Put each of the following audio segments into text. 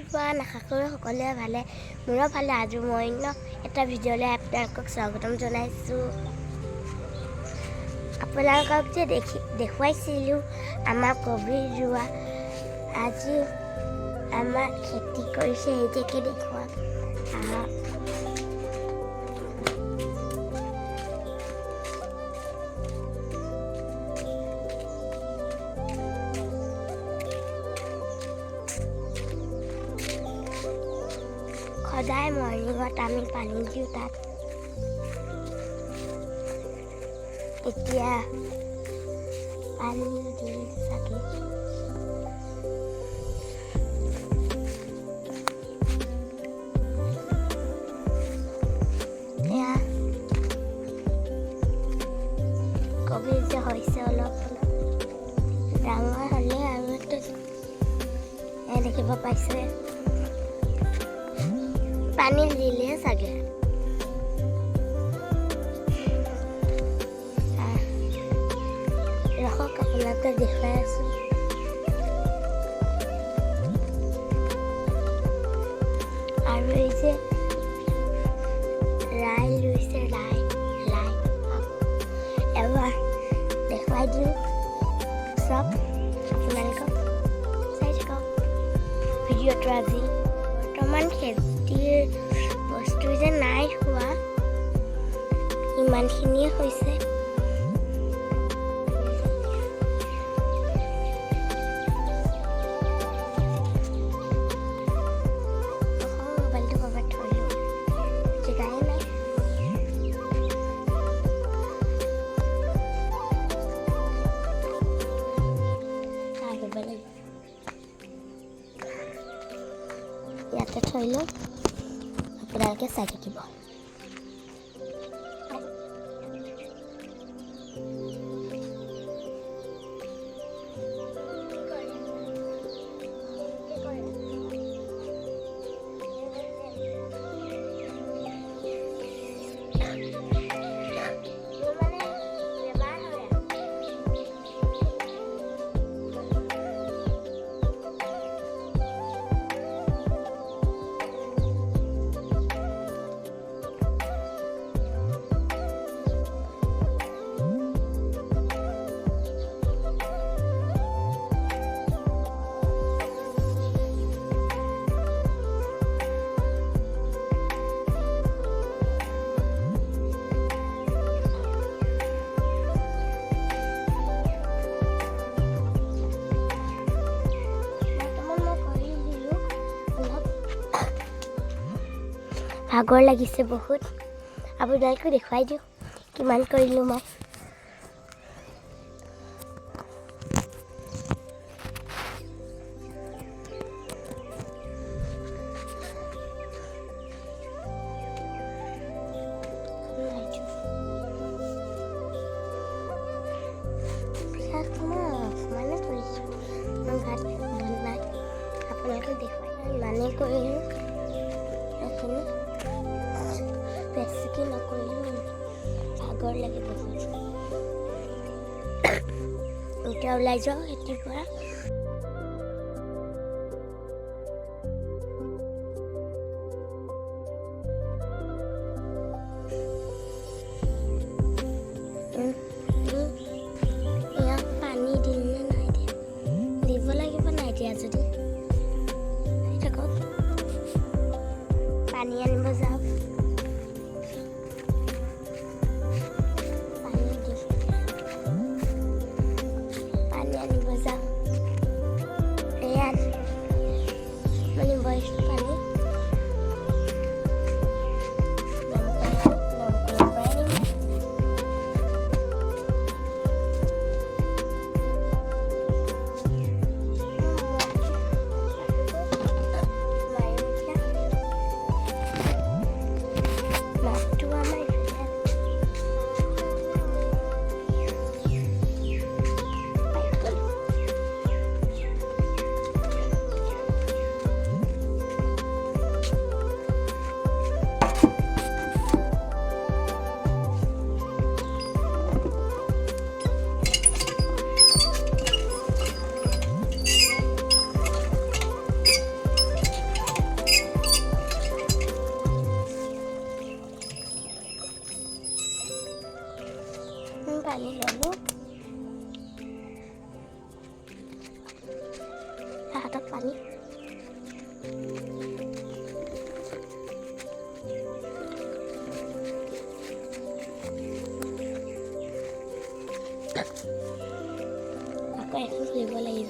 everyone, আশা কৰোঁ সকলোৱে ভালে মোৰো ভালে আজি মই এটা ভিডিঅ'লৈ আপোনালোকক স্বাগতম জনাইছোঁ আপোনালোকক যে দেখুৱাইছিলোঁ আমাৰ কবি ৰোৱা আজি আমাৰ খেতি কৰিছে এইটোকে দেখুৱাম সদায় মৰ্ণিঙত আমি পানী দিওঁ তাত এতিয়া পানী দিল চাগে এয়া কবি যে হৈছে অলপ ডাঙৰ হ'লে আৰু দেখিব পাইছে পানী দিলে চাগে ৰখক আপোনালোকে দেখুৱাই আছোঁ আৰু এই যে লাই ৰুইছে লাই এবাৰ দেখুৱাই দিওঁ চব আপোনালোকক চাই থাকক ভিডিঅ'টো আজি বৰ্তমান খেতিৰ বস্তু যে নাই হোৱা ইমানখিনিয়ে হৈছে মোবাইলটো ক'ৰবাত থলোঁ জেগাই নাই আহিব লাগিব ইয়াতে থৈ লওঁ আপোনালোকে চাই থাকিব ভাগৰ লাগিছে বহুত আপোনালোকে দেখুৱাই দিওঁ কিমান কৰিলোঁ মই আপোনালোকে দেখুৱাই ইমানেই কৰিলোঁ এইখিনি বেছিকৈ নকৰিলোঁ ভাগৰ লাগে বহুত এতিয়া ওলাই যাওঁ খেতিৰ পৰা ইয়াক পানী দিম নে নাই দিয়া দিব লাগিব নাই দিয়া যদি থাকক পানী আনিব যাওঁ আকৌ এখন খুলিব লাগিব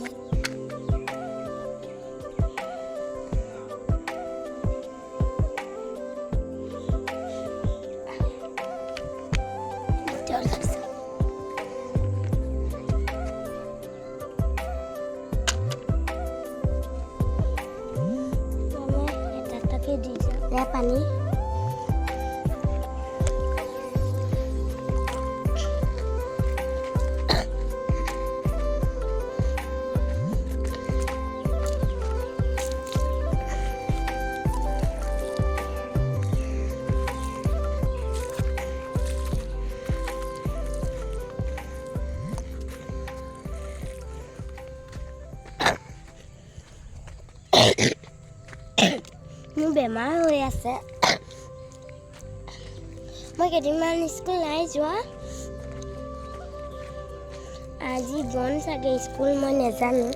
এটা পানী মোৰ বেমাৰ হৈ আছে মই কেইদিনমান স্কুল নাই যোৱা আজি বন্ধ চাগে স্কুল মই নাজানো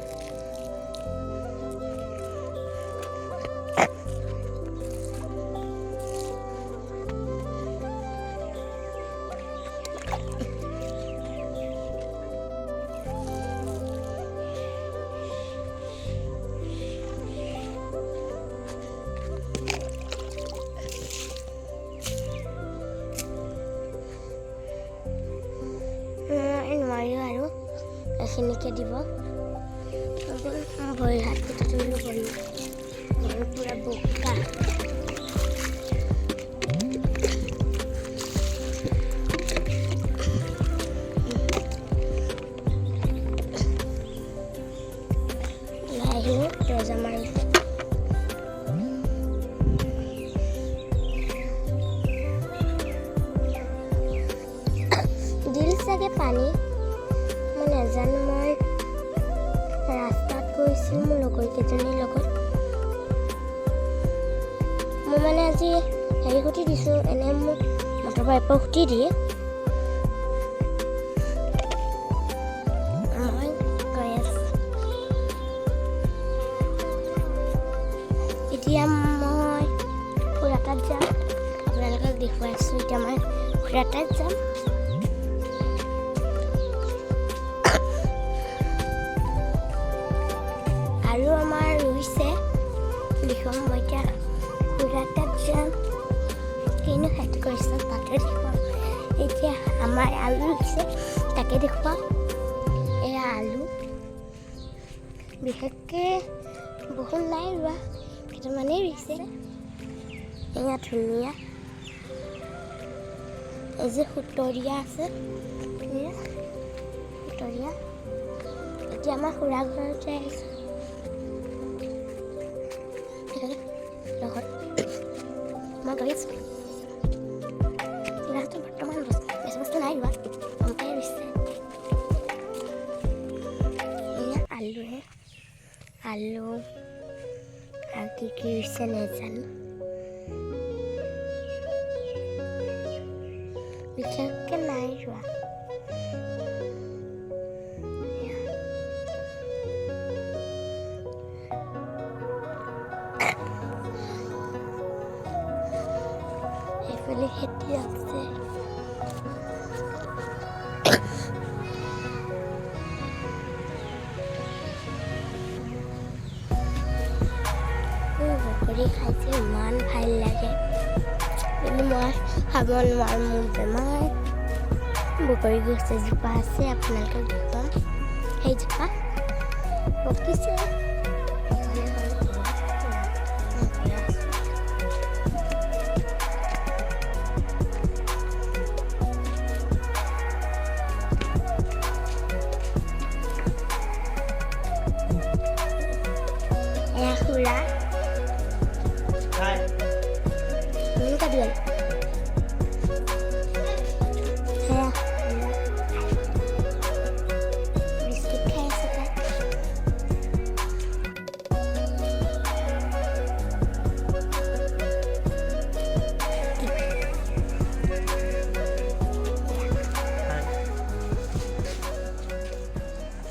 আৰু এইখিনিকে দিব ভৰি হাতকেইটা ধৰিব পাৰিব পুৰা বোকা আহিলোঁ দৰ্জা মাৰিছে দিল চাগে পানী মই নাজানো মই ৰাস্তাত গৈছিলোঁ মোৰ লগৰ কেইজনীৰ লগত মই মানে আজি হেৰি সুধি দিছোঁ এনে মোক মটৰ পাইপৰ সুধি দিয়ে মই গৈ আছোঁ এতিয়া মই খুৰাটাত যাম আপোনালোকক দেখুৱাই আছোঁ এতিয়া মই খুৰাটাত যাম আৰু আমাৰ ৰুইছে দেখুৱাম মই এতিয়া খুৰাটাত যাম কিনো খেতি কৰিছে তাকে দেখুৱাম এতিয়া আমাৰ আলু ৰুইছে তাকে দেখুৱাম এয়া আলু বিশেষকৈ বহুত নাই ৰোৱা কেইটামানেই ৰুইছে এয়া ধুনীয়া এই যে সুতৰীয়া আছে সুতৰীয়া এতিয়া আমাৰ খুৰা ঘৰত যাই আছে লগত মই গৈ আছোঁ খুৰাহঁতে বৰ্তমান বেছি বস্তু নাই ৰোৱা কমকৈ ৰুইছে এয়া আলুহে আলু আৰু কি কি ৰুইছে নাজানো বিশেষকৈ নাই ৰোৱা এইফালে খেতি আছে বগৰী খাইছে ইমান ভাল লাগে কিন্তু মই খাব নোৱাৰোঁ মোৰ বেমাৰ বগৰী গছ এজোপা আছে আপোনালোকক দেখুৱাম সেইজোপা পকিছে খুৰা minta dia saya biskuit kayak suka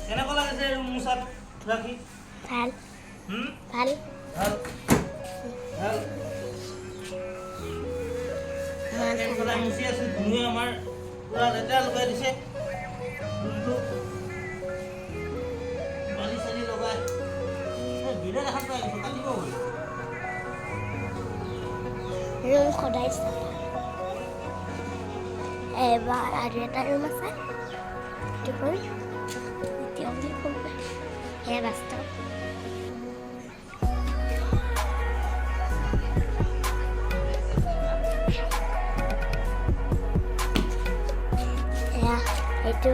kenapa lagi saya musab rakhi Hal. Hal. Hal. মুচি আছো ধুনুৱে আমাৰ পুৰা লেতেৰা লগাই দিছে বালি চালি লগাই বিৰাট এখন পাই গৈছো কাটিব হ'ল ৰুম সদায় চাফা এবাৰ আৰু এটা ৰুম আছে এইটো হ'ল এতিয়া বুলি ক'ব সেয়া বাস্তৱ এয়া সেইটো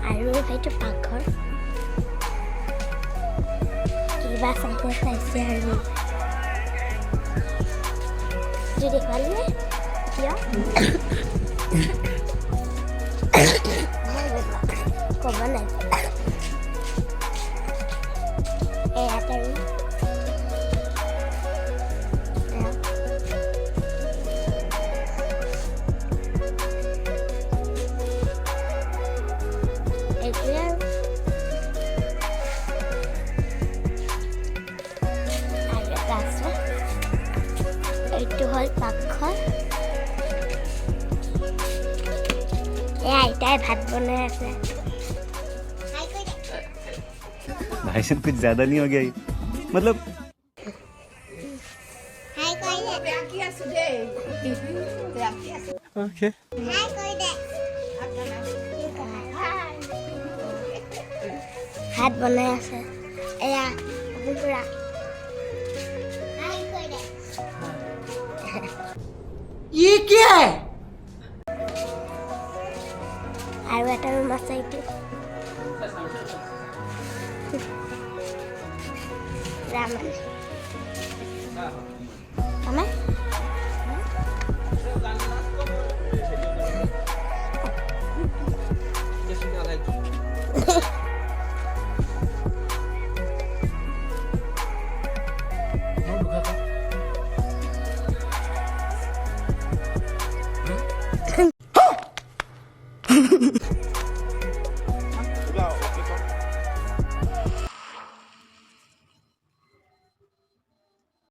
আৰু সেইটো পাকঘৰ কিবা চাইছে চাইছে আৰু যদি দেখুৱালে কিয় ক'ব নাই ইয়াত আৰু এইটোৱে আৰু এটা আছে এইটো হ'ল পাকঘৰ আইতাই ভাত বনাই আছে भाई साहब कुछ ज्यादा नहीं हो गया ये मतलब ओके ভাত বনাই আছে এয়া পুৰা ये क्या है আৰু এটা ৰুম আছে এইটো ৰামান